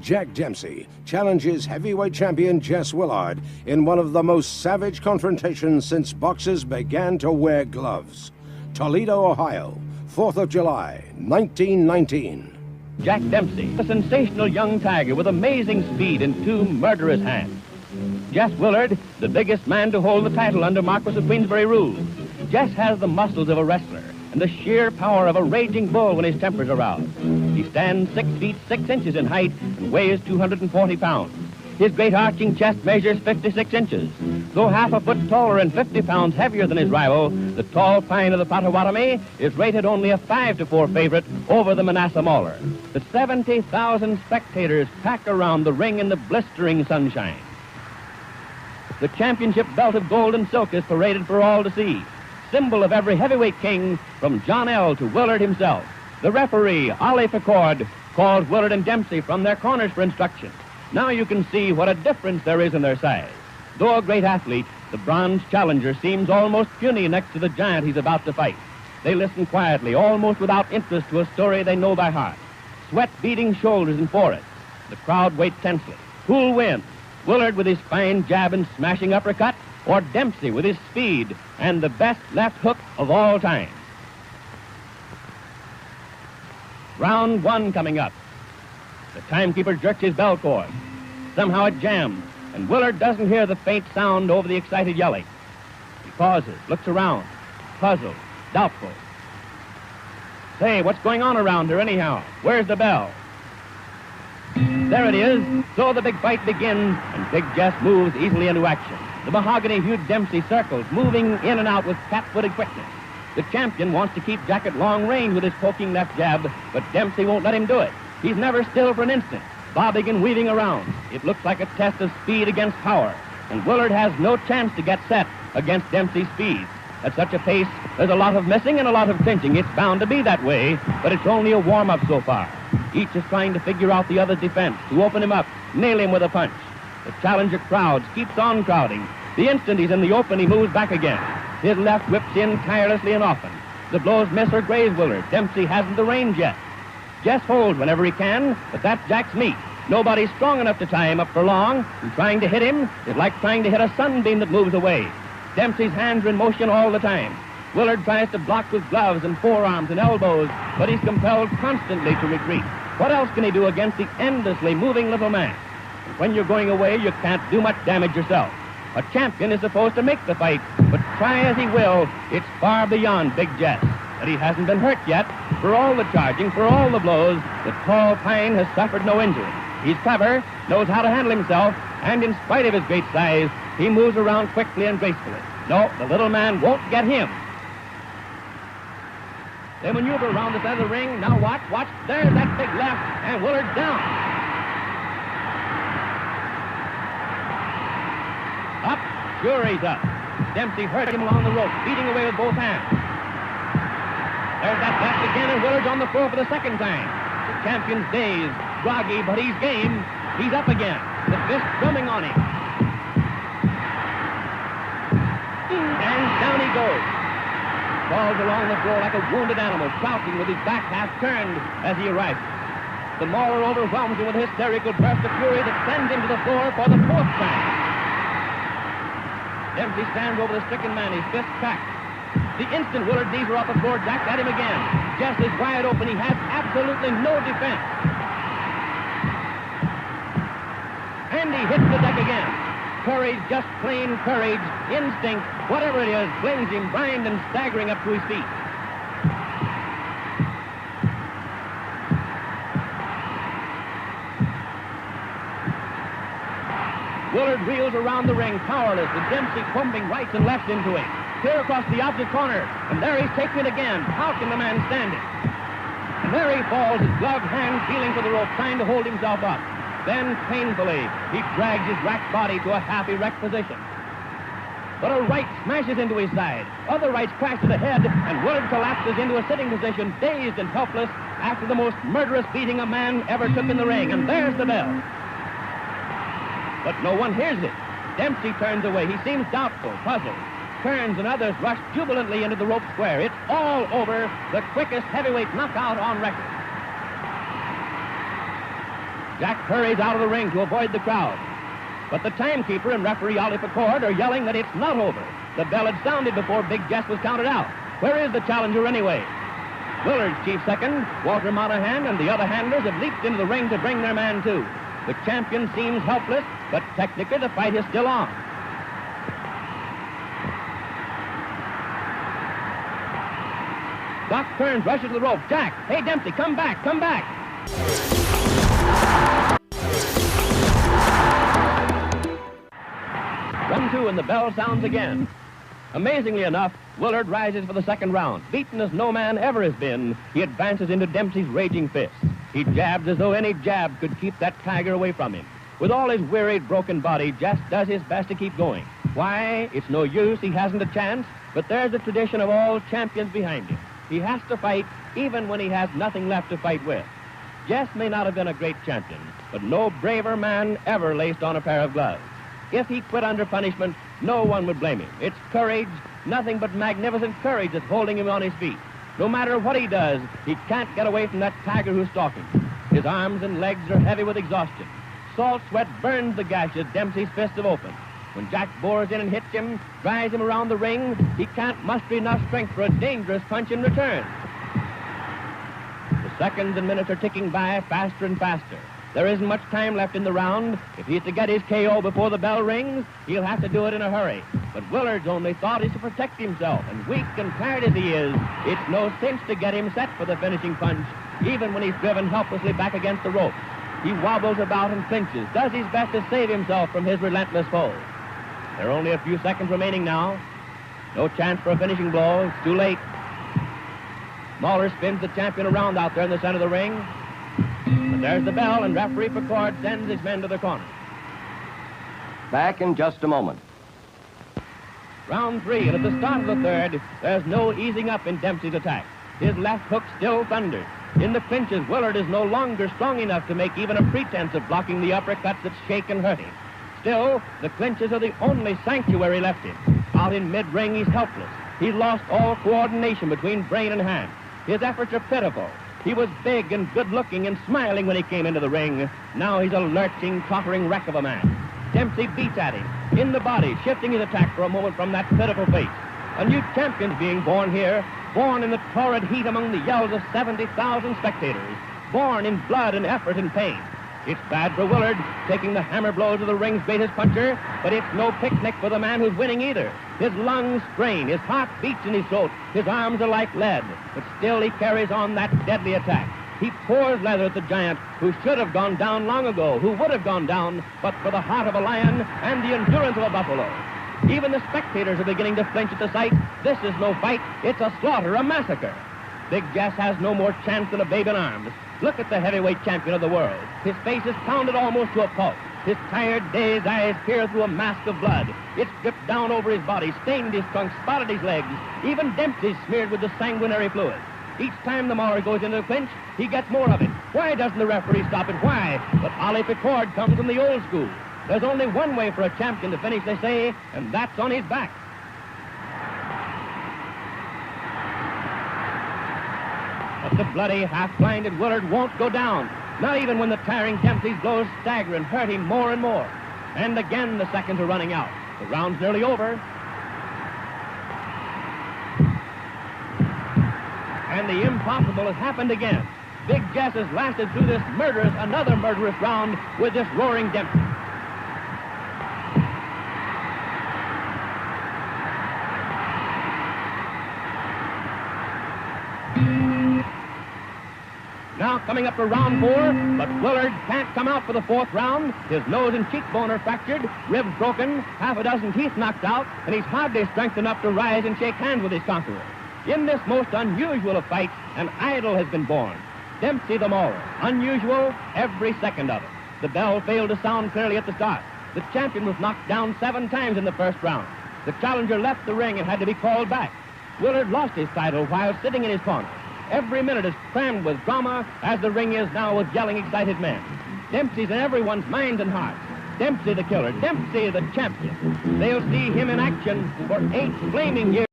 Jack Dempsey challenges heavyweight champion Jess Willard in one of the most savage confrontations since boxers began to wear gloves. Toledo, Ohio, 4th of July, 1919. Jack Dempsey, a sensational young tiger with amazing speed and two murderous hands. Jess Willard, the biggest man to hold the title under Marquis of Queensberry rule. Jess has the muscles of a wrestler and the sheer power of a raging bull when his temper's aroused. He stands 6 feet 6 inches in height and weighs 240 pounds. His great arching chest measures 56 inches. Though half a foot taller and 50 pounds heavier than his rival, the tall pine of the Potawatomi is rated only a 5-4 favorite over the Manassas Mauler. The 70,000 spectators pack around the ring in the blistering sunshine. The championship belt of gold and silk is paraded for all to see, symbol of every heavyweight king from John L. to Willard himself. The referee, Ollie Ficord, calls Willard and Dempsey from their corners for instruction. Now you can see what a difference there is in their size. Though a great athlete, the bronze challenger seems almost puny next to the giant he's about to fight. They listen quietly, almost without interest, to a story they know by heart. Sweat beating shoulders and foreheads. The crowd waits tensely. Who'll win? Willard with his fine jab and smashing uppercut, or Dempsey with his speed and the best left hook of all time? Round 1 coming up. The timekeeper jerks his bell cord. Somehow it jams, and Willard doesn't hear the faint sound over the excited yelling. He pauses, looks around, puzzled, doubtful. Say, what's going on around here anyhow? Where's the bell? There it is. So the big fight begins, and Big Jess moves easily into action. The mahogany-hued Dempsey circles, moving in and out with cat-footed quickness. The champion wants to keep Jack at long range with his poking left jab, but Dempsey won't let him do it. He's never still for an instant, bobbing and weaving around. It looks like a test of speed against power, and Willard has no chance to get set against Dempsey's speed. At such a pace, there's a lot of missing and a lot of clinching. It's bound to be that way, but it's only a warm-up so far. Each is trying to figure out the other's defense, to open him up, nail him with a punch. The challenger crowds keeps on crowding. The instant he's in the open, he moves back again. His left whips in tirelessly and often. The blows miss or graze Willard. Dempsey hasn't the range yet. Jess holds whenever he can, but that's Jack's meat. Nobody's strong enough to tie him up for long, and trying to hit him is like trying to hit a sunbeam that moves away. Dempsey's hands are in motion all the time. Willard tries to block with gloves and forearms and elbows, but he's compelled constantly to retreat. What else can he do against the endlessly moving little man? And when you're going away, you can't do much damage yourself. A champion is supposed to make the fight, but try as he will, it's far beyond Big Jess. But he hasn't been hurt yet. For all the charging, for all the blows, the tall pine has suffered no injury. He's clever, knows how to handle himself, and in spite of his great size, he moves around quickly and gracefully. No, the little man won't get him. They maneuver around the center of the ring. Now watch. There's that big left, and Willard's down. Up. Sure he's up. Dempsey hurt him along the rope, beating away with both hands. There's that left again, and Willard's on the floor for the second time. The champion's dazed, groggy, but he's game. He's up again. The fist drumming on him. And down he goes. Falls along the floor like a wounded animal, crouching with his back half turned as he arrives. The mauler overwhelms him with a hysterical burst of fury that sends him to the floor for the 4th time. Dempsey stands over the stricken man, his fist cracked. The instant Willard's knees are off the floor, Jack's at him again. Jess is wide open. He has absolutely no defense. And he hits the deck again. Courage, just plain courage, instinct, whatever it is, flings him blind and staggering up to his feet. Willard reels around the ring, powerless, with Dempsey pumping rights and lefts into him. Clear across the opposite corner, and there he's taking it again. How can the man stand it? And there he falls, his gloved hand feeling for the rope, trying to hold himself up. Then, painfully, he drags his racked body to a half-erect position. But a right smashes into his side. Other rights crash to the head, and Willard collapses into a sitting position, dazed and helpless, after the most murderous beating a man ever took in the ring. And there's the bell. But no one hears it. Dempsey turns away. He seems doubtful, puzzled. Turns, and others rush jubilantly into the rope square. It's all over. The quickest heavyweight knockout on record. Jack hurries out of the ring to avoid the crowd. But the timekeeper and referee Ollie Pickard are yelling that it's not over. The bell had sounded before Big Jess was counted out. Where is the challenger anyway? Willard's chief second, Walter Monahan, and the other handlers have leaped into the ring to bring their man too. The champion seems helpless, but technically the fight is still on. Doc Kearns rushes to the rope. Jack, hey Dempsey, come back, come back. 1-2 and the bell sounds again. Amazingly enough, Willard rises for the second round. Beaten as no man ever has been, he advances into Dempsey's raging fist. He jabs as though any jab could keep that tiger away from him. With all his wearied, broken body, Jess does his best to keep going. Why? It's no use, he hasn't a chance, but there's the tradition of all champions behind him. He has to fight even when he has nothing left to fight with. Jess may not have been a great champion, but no braver man ever laced on a pair of gloves. If he quit under punishment, no one would blame him. It's courage, nothing but magnificent courage that's holding him on his feet. No matter what he does, he can't get away from that tiger who's stalking him. His arms and legs are heavy with exhaustion. Salt sweat burns the gashes Dempsey's fists have opened. When Jack bores in and hits him, drives him around the ring, he can't muster enough strength for a dangerous punch in return. The seconds and minutes are ticking by faster and faster. There isn't much time left in the round. If he's to get his KO before the bell rings, he'll have to do it in a hurry. But Willard's only thought is to protect himself, and weak and tired as he is, it's no cinch to get him set for the finishing punch, even when he's driven helplessly back against the rope. He wobbles about and clinches, does his best to save himself from his relentless foe. There are only a few seconds remaining now. No chance for a finishing blow. It's too late. Mahler spins the champion around out there in the center of the ring. But there's the bell, and referee Pickard sends his men to the corner. Back in just a moment. Round 3, and at the start of the third, there's no easing up in Dempsey's attack. His left hook still thunders. In the clinches, Willard is no longer strong enough to make even a pretense of blocking the uppercuts that shake and hurt him. Still, the clinches are the only sanctuary left him. Out in mid-ring, he's helpless. He's lost all coordination between brain and hand. His efforts are pitiful. He was big and good-looking and smiling when he came into the ring. Now he's a lurching, tottering wreck of a man. Dempsey beats at him, in the body, shifting his attack for a moment from that pitiful face. A new champion's being born here, born in the torrid heat among the yells of 70,000 spectators, born in blood and effort and pain. It's bad for Willard, taking the hammer blows of the ring's greatest puncher, but it's no picnic for the man who's winning either. His lungs strain, his heart beats in his throat, his arms are like lead, but still he carries on that deadly attack. He pours leather at the giant who should have gone down long ago, who would have gone down, but for the heart of a lion and the endurance of a buffalo. Even the spectators are beginning to flinch at the sight. This is no fight, it's a slaughter, a massacre. Big Jess has no more chance than a babe in arms. Look at the heavyweight champion of the world. His face is pounded almost to a pulp. His tired, dazed eyes peer through a mask of blood. It's dripped down over his body, stained his trunk, spotted his legs. Even Dempsey's smeared with the sanguinary fluid. Each time the Mauler goes into the clinch, he gets more of it. Why doesn't the referee stop it? Why? But Ollie Pickard comes from the old school. There's only one way for a champion to finish, they say, and that's on his back. But the bloody, half-blinded Willard won't go down, not even when the tiring Dempsey's blows stagger and hurt him more and more. And again the seconds are running out. The round's nearly over. And the impossible has happened again. Big Jess has lasted through this another murderous round with this roaring Dempsey. Now coming up to round 4, but Willard can't come out for the 4th round. His nose and cheekbone are fractured, ribs broken, half a dozen teeth knocked out, and he's hardly strength enough to rise and shake hands with his conqueror. In this most unusual of fights, an idol has been born. Dempsey the Mauler. Unusual, every second of it. The bell failed to sound clearly at the start. The champion was knocked down 7 times in the first round. The challenger left the ring and had to be called back. Willard lost his title while sitting in his corner. Every minute is crammed with drama, as the ring is now with yelling, excited men. Dempsey's in everyone's minds and hearts. Dempsey the killer, Dempsey the champion. They'll see him in action for 8 flaming years.